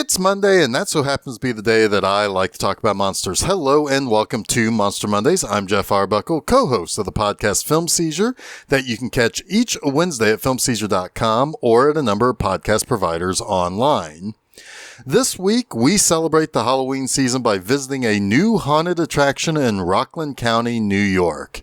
It's Monday, and that so happens to be the day that I like to talk about monsters. Hello, and welcome to Monster Mondays. I'm Jeff Arbuckle, co-host of the podcast Film Seizure, that you can catch each Wednesday at filmseizure.com or at a number of podcast providers online. This week, we celebrate the Halloween season by visiting a new haunted attraction in Rockland County, New York.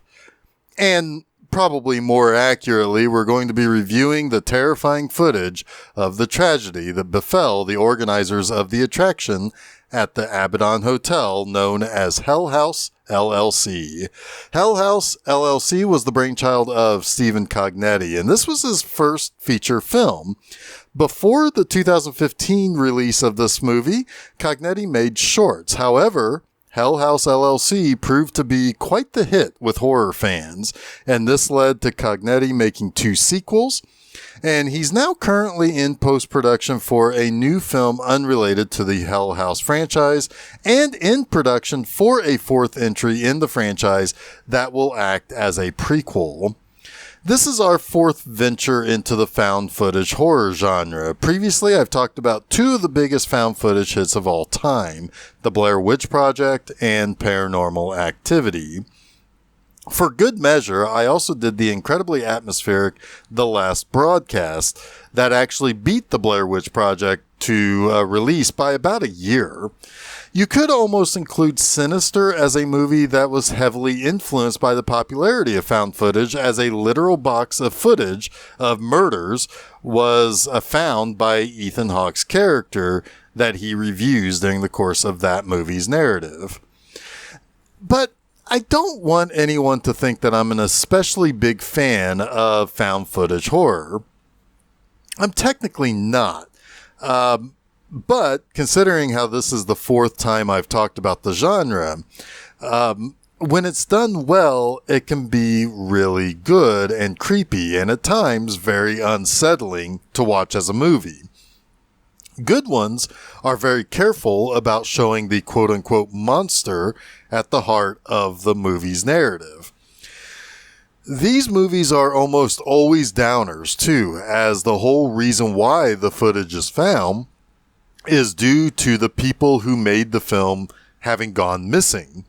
And probably more accurately, we're going to be reviewing the terrifying footage of the tragedy that befell the organizers of the attraction at the Abaddon Hotel known as Hell House LLC. Hell House LLC was the brainchild of Stephen Cognetti, and this was his first feature film. Before the 2015 release of this movie, Cognetti made shorts. However, Hell House LLC proved to be quite the hit with horror fans, and this led to Cognetti making 2 sequels, and he's now currently in post-production for a new film unrelated to the Hell House franchise, and in production for a 4th entry in the franchise that will act as a prequel. This is our 4th venture into the found footage horror genre. Previously, I've talked about 2 of the biggest found footage hits of all time, The Blair Witch Project and Paranormal Activity. For good measure, I also did the incredibly atmospheric The Last Broadcast that actually beat The Blair Witch Project to release by about a year. You could almost include Sinister as a movie that was heavily influenced by the popularity of found footage, as a literal box of footage of murders was found by Ethan Hawke's character that he reviews during the course of that movie's narrative. But I don't want anyone to think that I'm an especially big fan of found footage horror. I'm technically not. But considering how this is the 4th time I've talked about the genre, when it's done well, it can be really good and creepy, and at times very unsettling to watch as a movie. Good ones are very careful about showing the quote-unquote monster at the heart of the movie's narrative. These movies are almost always downers, too, as the whole reason why the footage is found is due to the people who made the film having gone missing.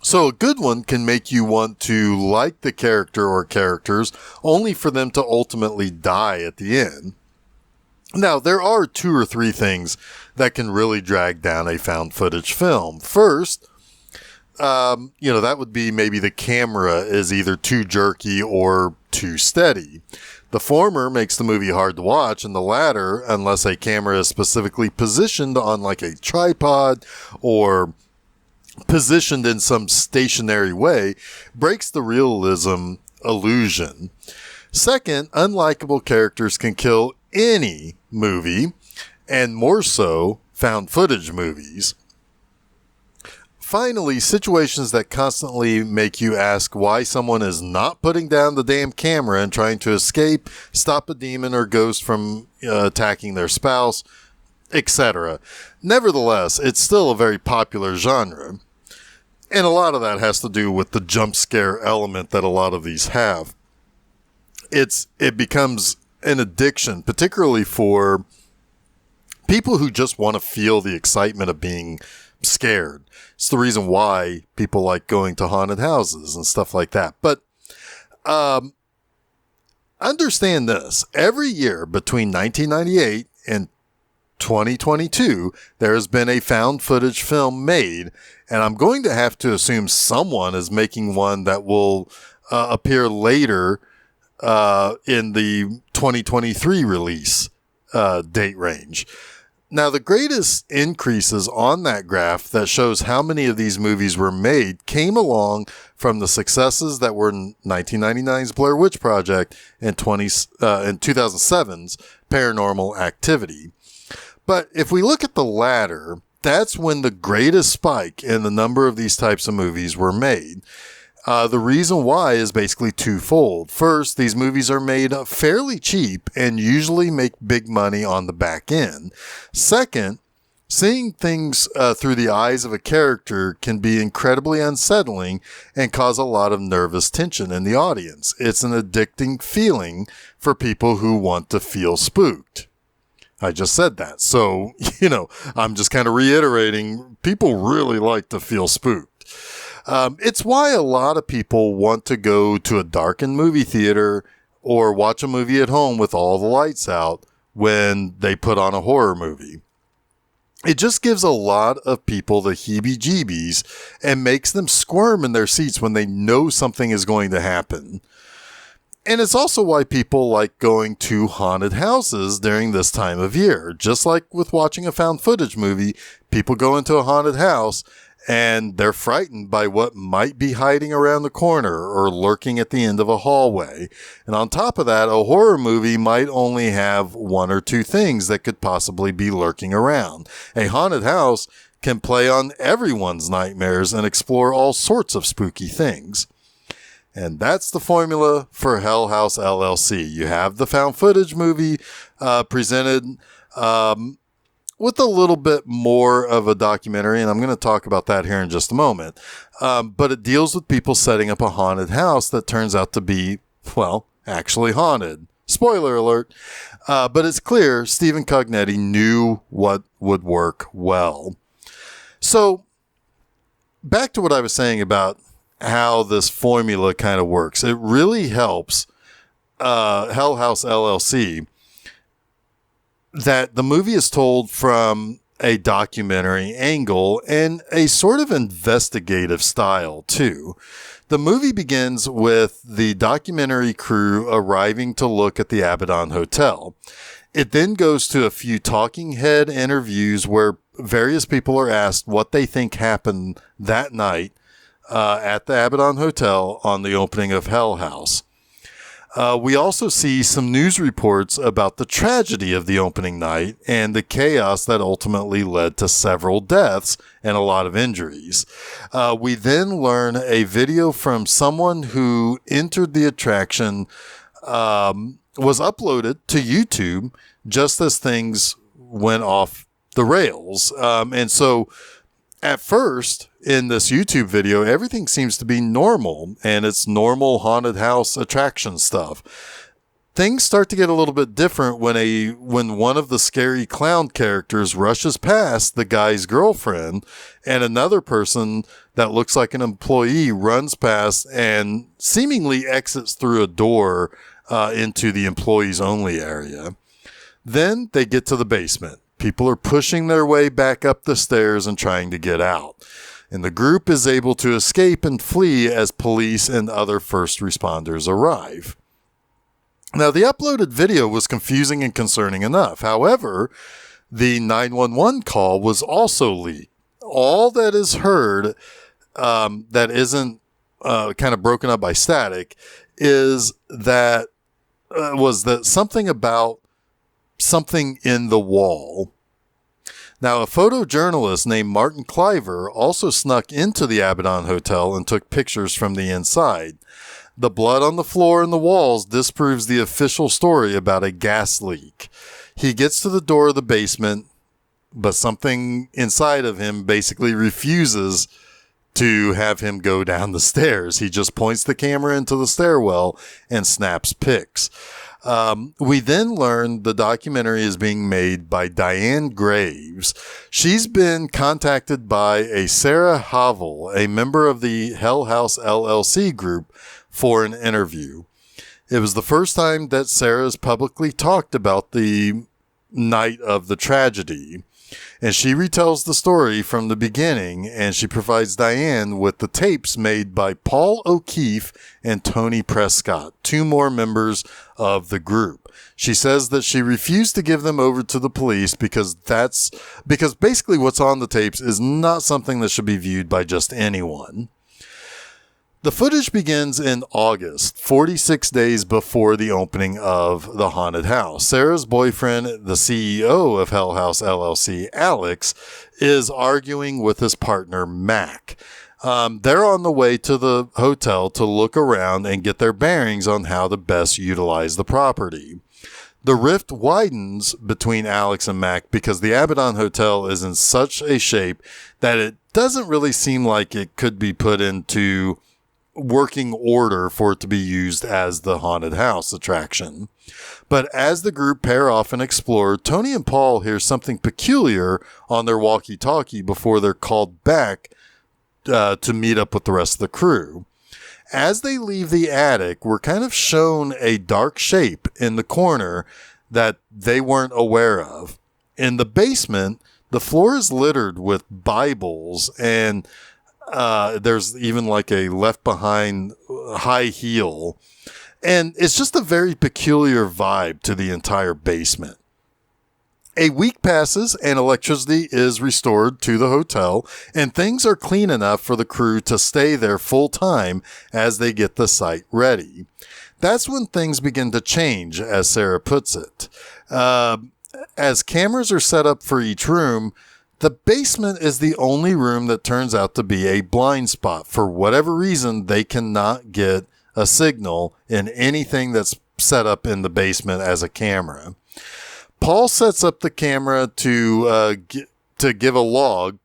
So a good one can make you want to like the character or characters only for them to ultimately die at the end. Now, there are 2 or 3 things that can really drag down a found footage film. First, that would be maybe the camera is either too jerky or too steady. The former makes the movie hard to watch, and the latter, unless a camera is specifically positioned on like a tripod or positioned in some stationary way, breaks the realism illusion. Second, unlikable characters can kill any movie, and more so found footage movies. Finally, situations that constantly make you ask why someone is not putting down the damn camera and trying to escape, stop a demon or ghost from attacking their spouse, etc. Nevertheless, it's still a very popular genre. And a lot of that has to do with the jump scare element that a lot of these have. It becomes an addiction, particularly for people who just want to feel the excitement of being scared. It's the reason why people like going to haunted houses and stuff like that. But understand this. Every year between 1998 and 2022, there has been a found footage film made, and I'm going to have to assume someone is making one that will appear later in the 2023 release date range. Now, the greatest increases on that graph that shows how many of these movies were made came along from the successes that were in 1999's Blair Witch Project and 2007's Paranormal Activity. But if we look at the latter, that's when the greatest spike in the number of these types of movies were made. The reason why is basically twofold. First, these movies are made fairly cheap and usually make big money on the back end. Second, seeing things through the eyes of a character can be incredibly unsettling and cause a lot of nervous tension in the audience. It's an addicting feeling for people who want to feel spooked. I just said that. So, I'm just kind of reiterating, people really like to feel spooked. It's why a lot of people want to go to a darkened movie theater or watch a movie at home with all the lights out when they put on a horror movie. It just gives a lot of people the heebie-jeebies and makes them squirm in their seats when they know something is going to happen. And it's also why people like going to haunted houses during this time of year. Just like with watching a found footage movie, people go into a haunted house and they're frightened by what might be hiding around the corner or lurking at the end of a hallway. And on top of that, a horror movie might only have one or two things that could possibly be lurking around. A haunted house can play on everyone's nightmares and explore all sorts of spooky things. And that's the formula for Hell House LLC. You have the found footage movie presented with a little bit more of a documentary, and I'm going to talk about that here in just a moment. But it deals with people setting up a haunted house that turns out to be, well, actually haunted. Spoiler alert. But it's clear Stephen Cognetti knew what would work well. So, back to what I was saying about how this formula kind of works. It really helps Hell House LLC that the movie is told from a documentary angle and a sort of investigative style too. The movie begins with the documentary crew arriving to look at the Abaddon Hotel. It then goes to a few talking head interviews where various people are asked what they think happened that night at the Abaddon Hotel on the opening of Hell House. We also see some news reports about the tragedy of the opening night and the chaos that ultimately led to several deaths and a lot of injuries. We then learn a video from someone who entered the attraction was uploaded to YouTube just as things went off the rails. And so at first, in this YouTube video, everything seems to be normal, and it's normal haunted house attraction stuff. Things start to get a little bit different when one of the scary clown characters rushes past the guy's girlfriend, and another person that looks like an employee runs past and seemingly exits through a door into the employees only area. Then they get to the basement. People are pushing their way back up the stairs and trying to get out. And the group is able to escape and flee as police and other first responders arrive. Now, the uploaded video was confusing and concerning enough. However, the 911 call was also leaked. All that is heard that isn't kind of broken up by static is that was that something about something in the wall. Now, a photojournalist named Martin Cliver also snuck into the Abaddon Hotel and took pictures from the inside. The blood on the floor and the walls disproves the official story about a gas leak. He gets to the door of the basement, but something inside of him basically refuses to have him go down the stairs. He just points the camera into the stairwell and snaps pics. We then learn the documentary is being made by Diane Graves. She's been contacted by a Sarah Havel, a member of the Hell House LLC group, for an interview. It was the first time that Sarah's publicly talked about the night of the tragedy. And she retells the story from the beginning, and she provides Diane with the tapes made by Paul O'Keefe and Tony Prescott, two more members of the group. She says that she refused to give them over to the police because basically what's on the tapes is not something that should be viewed by just anyone. The footage begins in August, 46 days before the opening of the haunted house. Sarah's boyfriend, the CEO of Hell House LLC, Alex, is arguing with his partner, Mac. They're on the way to the hotel to look around and get their bearings on how to best utilize the property. The rift widens between Alex and Mac because the Abaddon Hotel is in such a shape that it doesn't really seem like it could be put into working order for it to be used as the haunted house attraction. But as the group pair off and explore, Tony and Paul hear something peculiar on their walkie-talkie before they're called back to meet up with the rest of the crew. As they leave the attic, we're kind of shown a dark shape in the corner that they weren't aware of. In the basement, the floor is littered with Bibles, and there's even like a Left Behind high heel. And it's just a very peculiar vibe to the entire basement. A week passes and electricity is restored to the hotel, and things are clean enough for the crew to stay there full time as they get the site ready. That's when things begin to change, as Sarah puts it. As cameras are set up for each room, the basement is the only room that turns out to be a blind spot. For whatever reason, they cannot get a signal in anything that's set up in the basement as a camera. Paul sets up the camera to give a log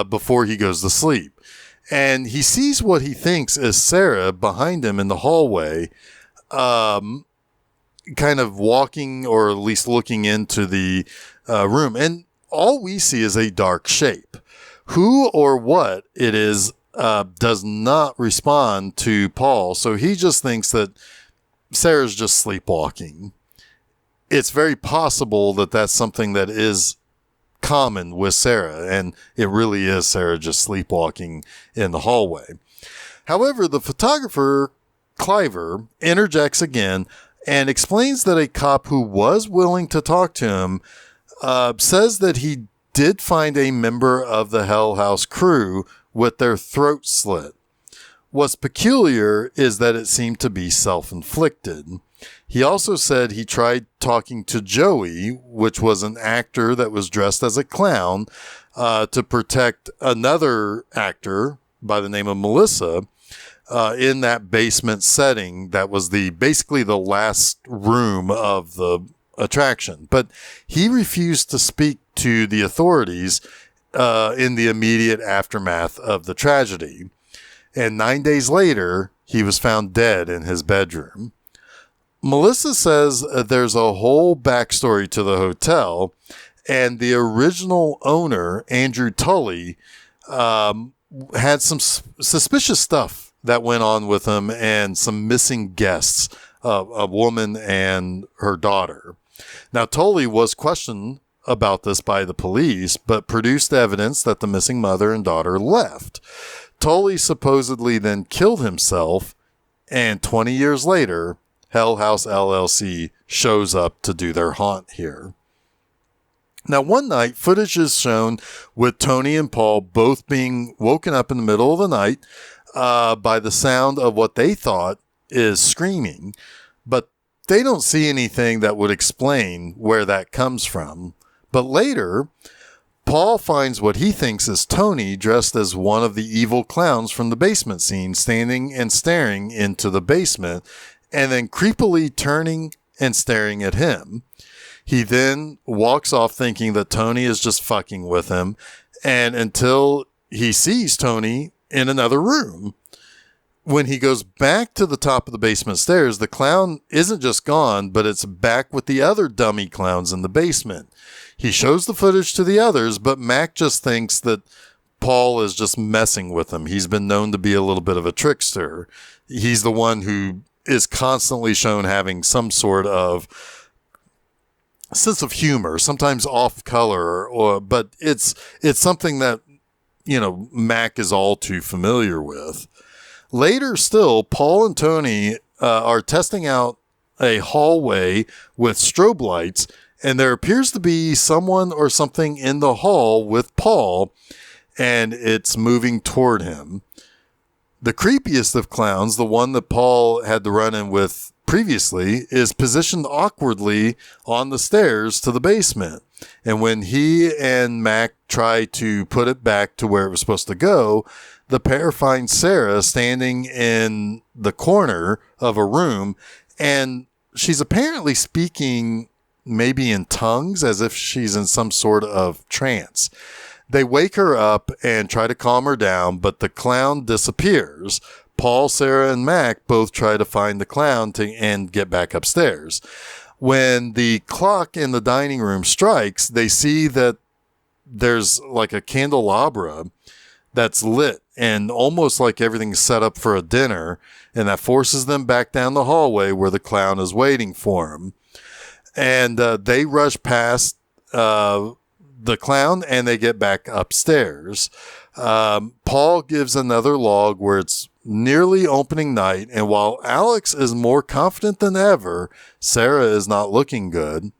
before he goes to sleep. And he sees what he thinks is Sarah behind him in the hallway, kind of walking or at least looking into the room. And all we see is a dark shape. Who or what it is does not respond to Paul, so he just thinks that Sarah's just sleepwalking. It's very possible that that's something that is common with Sarah, and it really is Sarah just sleepwalking in the hallway. However, the photographer, Cliver, interjects again and explains that a cop who was willing to talk to him says that he did find a member of the Hell House crew with their throat slit. What's peculiar is that it seemed to be self-inflicted. He also said he tried talking to Joey, which was an actor that was dressed as a clown, to protect another actor by the name of Melissa in that basement setting that was basically the last room of the attraction. But he refused to speak to the authorities in the immediate aftermath of the tragedy. And 9 days later, he was found dead in his bedroom. Melissa says there's a whole backstory to the hotel, and the original owner, Andrew Tully, had some suspicious stuff that went on with him and some missing guests, a woman and her daughter. Now, Tully was questioned about this by the police, but produced evidence that the missing mother and daughter left. Tully supposedly then killed himself, and 20 years later, Hell House LLC shows up to do their haunt here. Now, one night, footage is shown with Tony and Paul both being woken up in the middle of the night by the sound of what they thought is screaming, but they don't see anything that would explain where that comes from. But later, Paul finds what he thinks is Tony dressed as one of the evil clowns from the basement scene, standing and staring into the basement, and then creepily turning and staring at him. He then walks off thinking that Tony is just fucking with him, and until he sees Tony in another room. When he goes back to the top of the basement stairs, the clown isn't just gone, but it's back with the other dummy clowns in the basement. He shows the footage to the others, but Mac just thinks that Paul is just messing with him. He's been known to be a little bit of a trickster. He's the one who is constantly shown having some sort of sense of humor, sometimes off color, but it's something that, Mac is all too familiar with. Later still, Paul and Tony are testing out a hallway with strobe lights, and there appears to be someone or something in the hall with Paul, and it's moving toward him. The creepiest of clowns, the one that Paul had to run in with previously, is positioned awkwardly on the stairs to the basement. And when he and Mac try to put it back to where it was supposed to go, the pair finds Sarah standing in the corner of a room, and she's apparently speaking maybe in tongues, as if she's in some sort of trance. They wake her up and try to calm her down, but the clown disappears. Paul, Sarah, and Mac both try to find the clown and get back upstairs. When the clock in the dining room strikes, they see that there's like a candelabra that's lit and almost like everything's set up for a dinner, and that forces them back down the hallway where the clown is waiting for them. And they rush past the clown and they get back upstairs. Paul gives another log where it's nearly opening night, and while Alex is more confident than ever, Sarah is not looking good.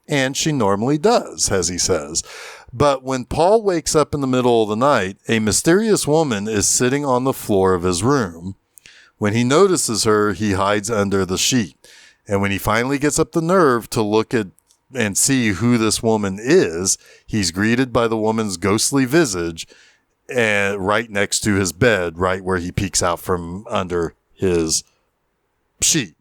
And she normally does, as he says. But when Paul wakes up in the middle of the night, a mysterious woman is sitting on the floor of his room. When he notices her, he hides under the sheet. And when he finally gets up the nerve to look at and see who this woman is, he's greeted by the woman's ghostly visage and right next to his bed, right where he peeks out from under his sheet.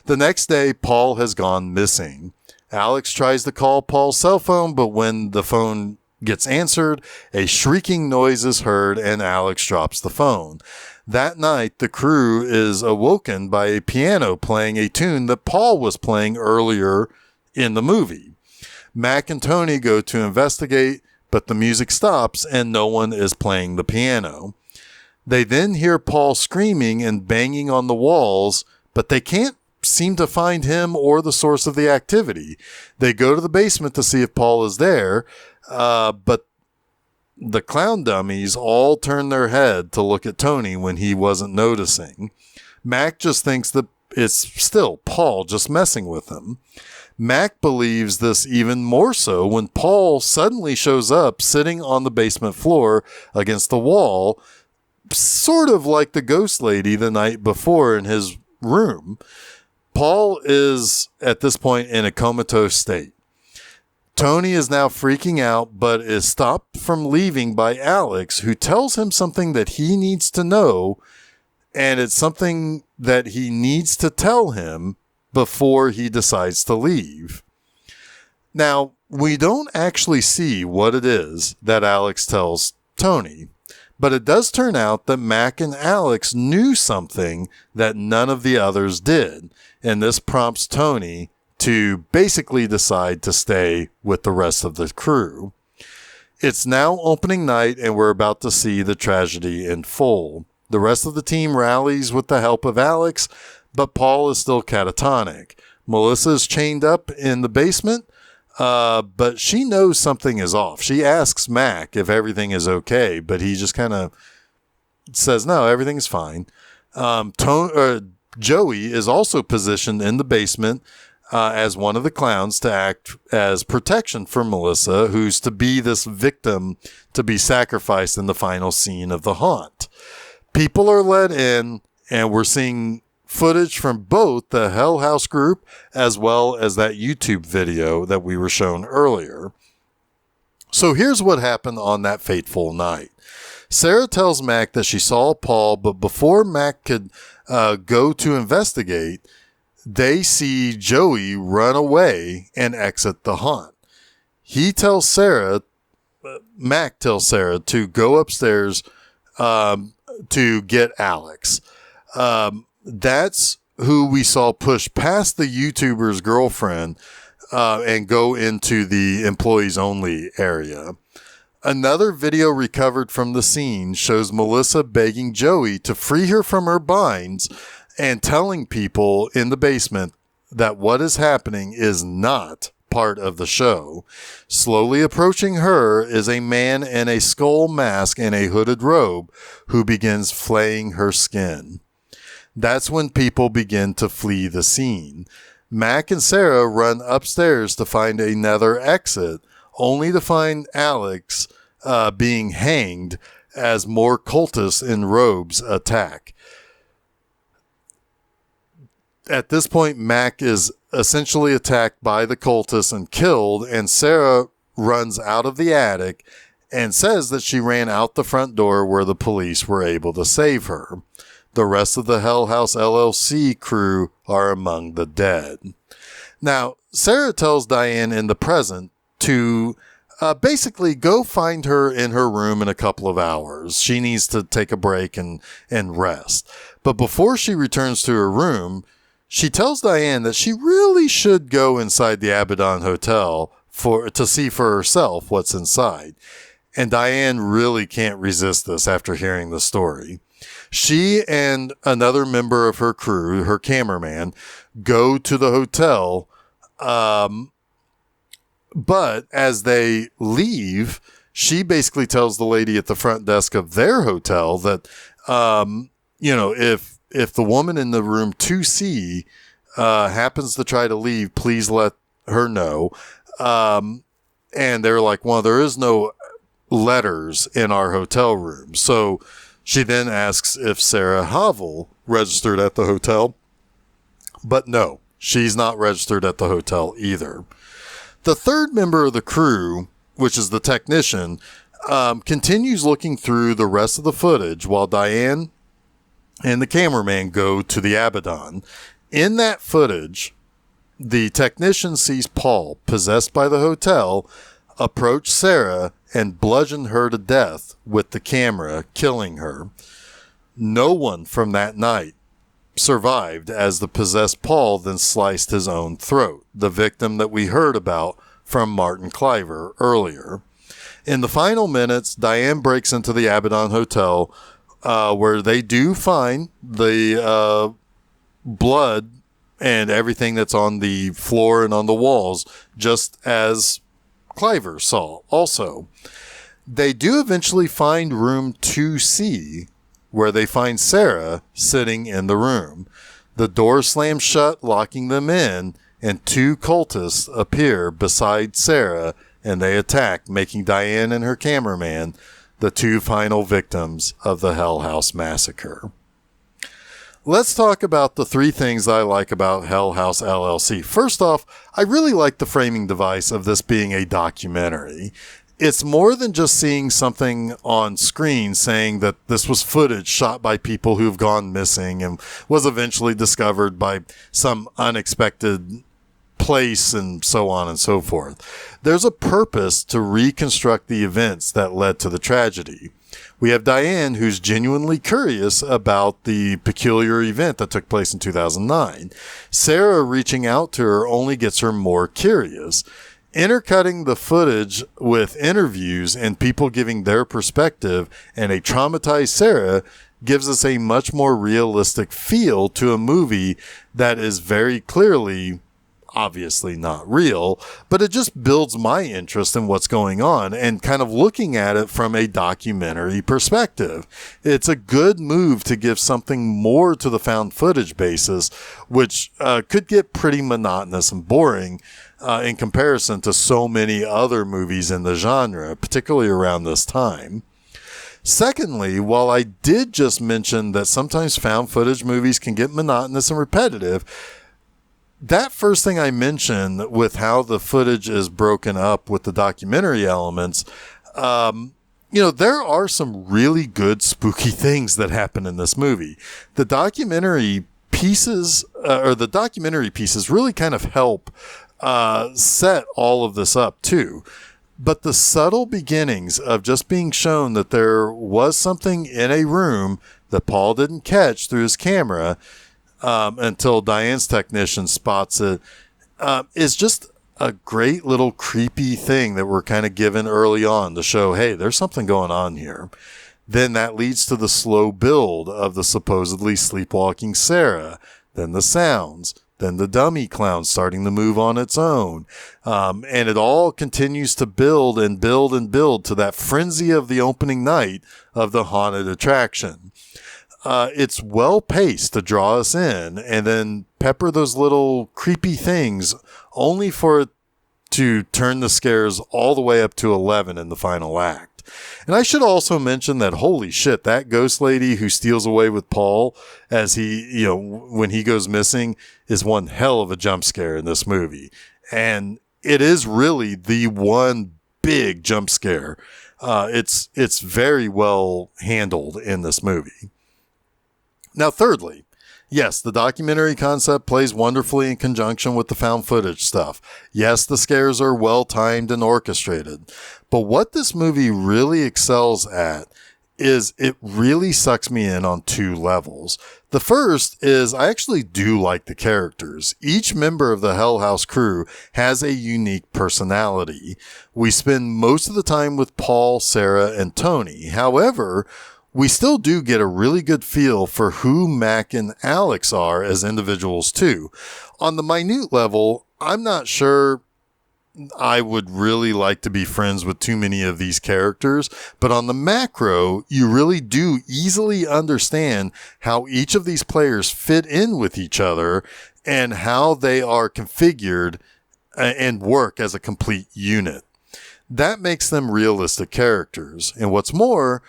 The next day, Paul has gone missing. Alex tries to call Paul's cell phone, but when the phone gets answered, a shrieking noise is heard and Alex drops the phone. That night, the crew is awoken by a piano playing a tune that Paul was playing earlier in the movie. Mac and Tony go to investigate, but the music stops and no one is playing the piano. They then hear Paul screaming and banging on the walls, but they can't seem to find him or the source of the activity. They go to the basement to see if Paul is there, but the clown dummies all turn their head to look at Tony when he wasn't noticing. Mac just thinks that it's still Paul just messing with him. Mac believes this even more so when Paul suddenly shows up sitting on the basement floor against the wall, sort of like the ghost lady the night before in his room. Paul is at this point in a comatose state. Tony is now freaking out, but is stopped from leaving by Alex, who tells him something that he needs to know, and it's something that he needs to tell him before he decides to leave. Now, we don't actually see what it is that Alex tells Tony, but it does turn out that Mac and Alex knew something that none of the others did, and this prompts Tony to basically decide to stay with the rest of the crew. It's now opening night and we're about to see the tragedy in full. The rest of the team rallies with the help of Alex, but Paul is still catatonic. Melissa is chained up in the basement, but she knows something is off. She asks Mac if everything is okay, but he just kind of says, no, everything's fine. Joey is also positioned in the basement as one of the clowns to act as protection for Melissa, who's to be this victim to be sacrificed in the final scene of the haunt. People are led in, and we're seeing footage from both the Hell House group as well as that YouTube video that we were shown earlier. So here's what happened on that fateful night. Sarah tells Mac that she saw Paul, but before Mac could go to investigate, they see Joey run away and exit the haunt. Mac tells Sarah to go upstairs to get Alex. That's who we saw push past the YouTuber's girlfriend and go into the employees only area. Another video recovered from the scene shows Melissa begging Joey to free her from her binds and telling people in the basement that what is happening is not part of the show. Slowly approaching her is a man in a skull mask and a hooded robe who begins flaying her skin. That's when people begin to flee the scene. Mac and Sarah run upstairs to find another exit, only to find Alex being hanged as more cultists in robes attack. At this point, Mac is essentially attacked by the cultists and killed, and Sarah runs out of the attic and says that she ran out the front door where the police were able to save her. The rest of the Hell House LLC crew are among the dead. Now, Sarah tells Diane in the present to basically go find her in her room in a couple of hours. She needs to take a break and rest. But before she returns to her room, she tells Diane that she really should go inside the Abaddon Hotel to see for herself what's inside. And Diane really can't resist this after hearing the story. She and another member of her crew, her cameraman, go to the hotel. But as they leave, she basically tells the lady at the front desk of their hotel that, if the woman in the room 2C happens to try to leave, please let her know. And they're like, well, there is no letters in our hotel room. So she then asks if Sarah Havel registered at the hotel. But no, she's not registered at the hotel either. The third member of the crew, which is the technician, continues looking through the rest of the footage while Diane and the cameraman go to the Abaddon. In that footage, the technician sees Paul, possessed by the hotel, approach Sarah and bludgeon her to death with the camera, killing her. No one from that night survived, as the possessed Paul then sliced his own throat, the victim that we heard about from Martin Cliver earlier. In the final minutes, Diane breaks into the Abaddon Hotel, where they do find the blood and everything that's on the floor and on the walls, just as Cliver saw also. They do eventually find room 2C, where they find Sarah sitting in the room. The door slams shut, locking them in, and two cultists appear beside Sarah, and they attack, making Diane and her cameraman the two final victims of the Hell House massacre. Let's talk about the three things I like about Hell House LLC. First off, I really like the framing device of this being a documentary. It's more than just seeing something on screen saying that this was footage shot by people who've gone missing and was eventually discovered by some unexpected place and so on and so forth. There's a purpose to reconstruct the events that led to the tragedy. We have Diane, who's genuinely curious about the peculiar event that took place in 2009. Sarah reaching out to her only gets her more curious. Intercutting the footage with interviews and people giving their perspective and a traumatized Sarah gives us a much more realistic feel to a movie that is very clearly, obviously not real, but it just builds my interest in what's going on and kind of looking at it from a documentary perspective. It's a good move to give something more to the found footage basis, which could get pretty monotonous and boring in comparison to so many other movies in the genre, particularly around this time. Secondly, while I did just mention that sometimes found footage movies can get monotonous and repetitive, that first thing I mentioned with how the footage is broken up with the documentary elements, there are some really good spooky things that happen in this movie. The documentary pieces really kind of help set all of this up too. But the subtle beginnings of just being shown that there was something in a room that Paul didn't catch through his camera until Diane's technician spots it, is just a great little creepy thing that we're kind of given early on to show, hey, there's something going on here. Then that leads to the slow build of the supposedly sleepwalking Sarah, then the sounds, then the dummy clown starting to move on its own. And it all continues to build and build and build to that frenzy of the opening night of the haunted attraction. It's well paced to draw us in and then pepper those little creepy things only for it to turn the scares all the way up to 11 in the final act. And I should also mention that, holy shit, that ghost lady who steals away with Paul as he, when he goes missing is one hell of a jump scare in this movie. And it is really the one big jump scare. It's very well handled in this movie. Now, thirdly, Yes, the documentary concept plays wonderfully in conjunction with the found footage stuff. Yes, the scares are well timed and orchestrated. But what this movie really excels at is it really sucks me in on two levels. The first is I actually do like the characters. Each member of the Hell House crew has a unique personality. We spend most of the time with Paul, Sarah, and Tony. However, we still do get a really good feel for who Mac and Alex are as individuals too. On the minute level, I'm not sure I would really like to be friends with too many of these characters, but on the macro, you really do easily understand how each of these players fit in with each other and how they are configured and work as a complete unit. That makes them realistic characters. And what's more,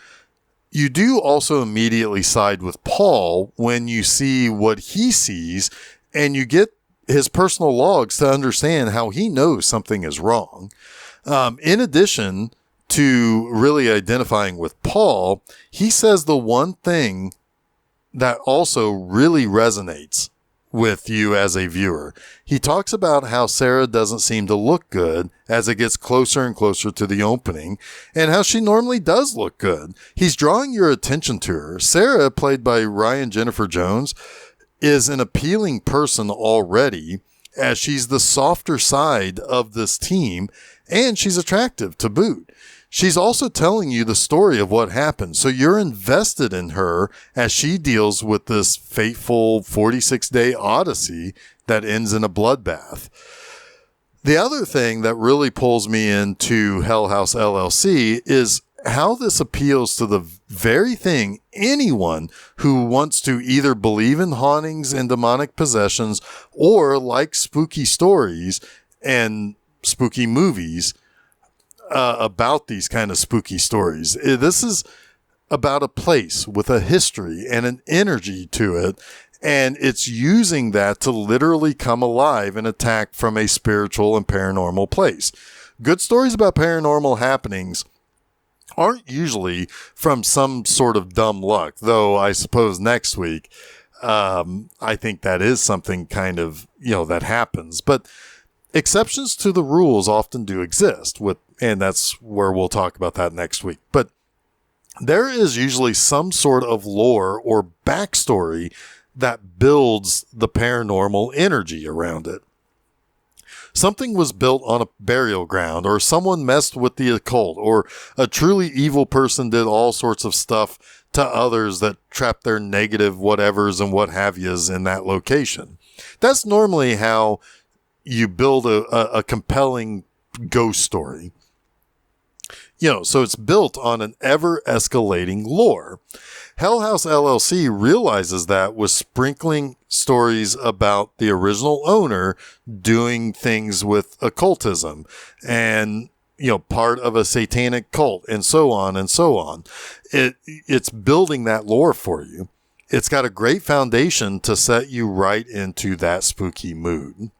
you do also immediately side with Paul when you see what he sees, and you get his personal logs to understand how he knows something is wrong. In addition to really identifying with Paul, he says the one thing that also really resonates with you as a viewer. He talks about how Sarah doesn't seem to look good as it gets closer and closer to the opening, and how she normally does look good. He's drawing your attention to her. Sarah, played by Ryan Jennifer Jones, is an appealing person already, as she's the softer side of this team, and she's attractive to boot. She's also telling you the story of what happened, so you're invested in her as she deals with this fateful 46-day odyssey that ends in a bloodbath. The other thing that really pulls me into Hell House LLC is how this appeals to the very thing anyone who wants to either believe in hauntings and demonic possessions or like spooky stories and spooky movies about these kind of spooky stories. This is about a place with a history and an energy to it, and it's using that to literally come alive and attack from a spiritual and paranormal place. Good stories about paranormal happenings aren't usually from some sort of dumb luck, though I suppose next week, I think that is something kind of, that happens. But exceptions to the rules often do exist, and that's where we'll talk about that next week. But there is usually some sort of lore or backstory that builds the paranormal energy around it. Something was built on a burial ground, or someone messed with the occult, or a truly evil person did all sorts of stuff to others that trapped their negative whatevers and what have yous in that location. That's normally how you build a compelling ghost story. So it's built on an ever-escalating lore. Hell House LLC realizes that with sprinkling stories about the original owner doing things with occultism and, part of a satanic cult and so on and so on. It's building that lore for you. It's got a great foundation to set you right into that spooky mood.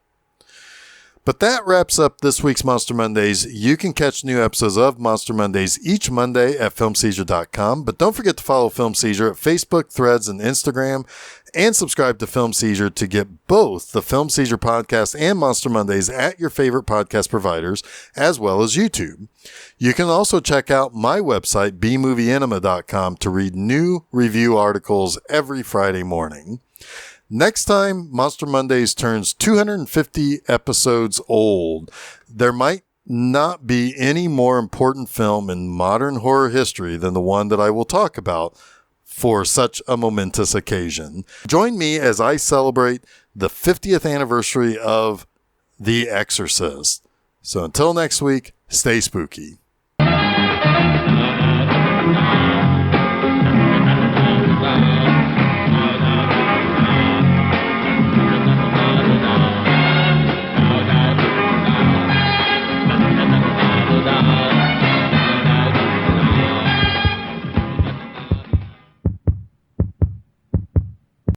But that wraps up this week's Monster Mondays. You can catch new episodes of Monster Mondays each Monday at filmseizure.com. But don't forget to follow Film Seizure at Facebook, Threads, and Instagram, and subscribe to Film Seizure to get both the Film Seizure Podcast and Monster Mondays at your favorite podcast providers, as well as YouTube. You can also check out my website, bmovieenema.com, to read new review articles every Friday morning. Next time, Monster Mondays turns 250 episodes old. There might not be any more important film in modern horror history than the one that I will talk about for such a momentous occasion. Join me as I celebrate the 50th anniversary of The Exorcist. So until next week, stay spooky.